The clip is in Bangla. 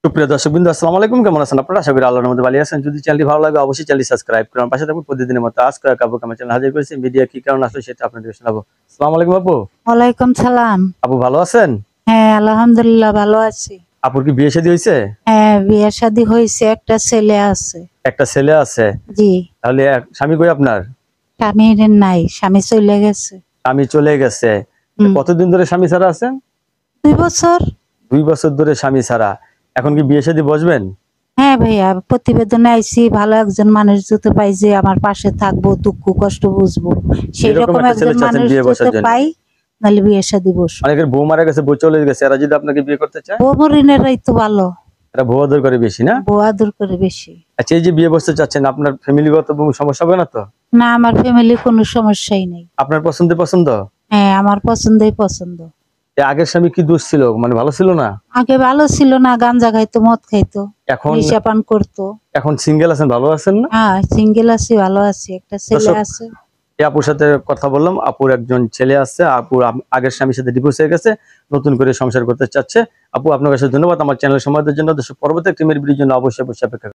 সুপ্রিয় দর্শকবৃন্দ, আসসালামু আলাইকুম। কেমন আছেন আপনারা? আশা করি আল্লাহর মধ্যে ভালো আছেন। যদি চ্যানেলটি ভালো লাগে অবশ্যই চ্যানেলটি সাবস্ক্রাইব করুন, পাশে থাকুন। প্রতিদিনের মতো আজকে আপু আমার চ্যানেল হাজির করেছি। মিডিয়া কি কারণ আসলে সেটা আপনাদের শোনাবো। আসসালামু আলাইকুম আপু। ওয়ালাইকুম সালাম। আপু ভালো আছেন? হ্যাঁ, আলহামদুলিল্লাহ ভালো আছি। আপুর কি বিয়ে শাদী হয়েছে? হ্যাঁ, বিয়ে শাদী হয়েছে, একটা ছেলে আছে। একটা ছেলে আছে? জি। তাহলে স্বামী কই আপনার? স্বামী নাই, স্বামী চলে গেছে। স্বামী চলে গেছে। কতদিন ধরে স্বামী ছাড়া আছেন? 2 বছর। 2 বছর ধরে স্বামী ছাড়া। এখন কি বিয়ে শাদী বসবেন? হ্যাঁ ভাইয়া, প্রতিবেদনে আইছি, ভালো একজন মানুষ যদি পাই যে আমার পাশে থাকবো, দুঃখ কষ্ট বুঝবো, সেই এরকম রকম একটা একজন ছেলে চাচ্ছেন মানুষ বিয়ে বসার যদি জন্য? পাই তাহলে বিয়ে শাদী বসবো। অনেকের বউ মারা গেছে, বউ চলে গেছে, এরা যদি আপনাকে বিয়ে করতে চায়? বউ মরিনেরাই তো ভালো। এরা বউ আদর করে বেশি না? বউ আদর করে বেশি। আচ্ছা, এই যে বিয়ে বসতে চাচ্ছেন, আপনার ফ্যামিলিগত সমস্যা হবে না তো? না, আমার ফ্যামিলি কোনো সমস্যাই নেই। আপনার পছন্দ? হ্যাঁ, আমার পছন্দই পছন্দ। আগের স্বামী কি দোষ ছিল, মানে ভালো ছিল না? আগে ভালো ছিল না, গাঁজা খাইতো, মদ খাইতো, এখন নেশা পান করতো। এখন সিঙ্গেল আছেন, ভালো আছেন না? হ্যাঁ, সিঙ্গেল আছি, ভালো আছি, একটা ছেলে দর্শক, আছে। এই আপুর সাথে কথা বললাম। আপুর একজন ছেলে আছে। আপুর আগের স্বামীর সাথে ডিভোর্স হয়ে গেছে, নতুন করে সংসার করতে চাচ্ছে। আপু, আপনার কাছে ধন্যবাদ আমার চ্যানেল সময় দেওয়ার জন্য। দর্শক, পরবর্তী একটি মেয়ের ভিডিওর জন্য অবশ্যই অপেক্ষা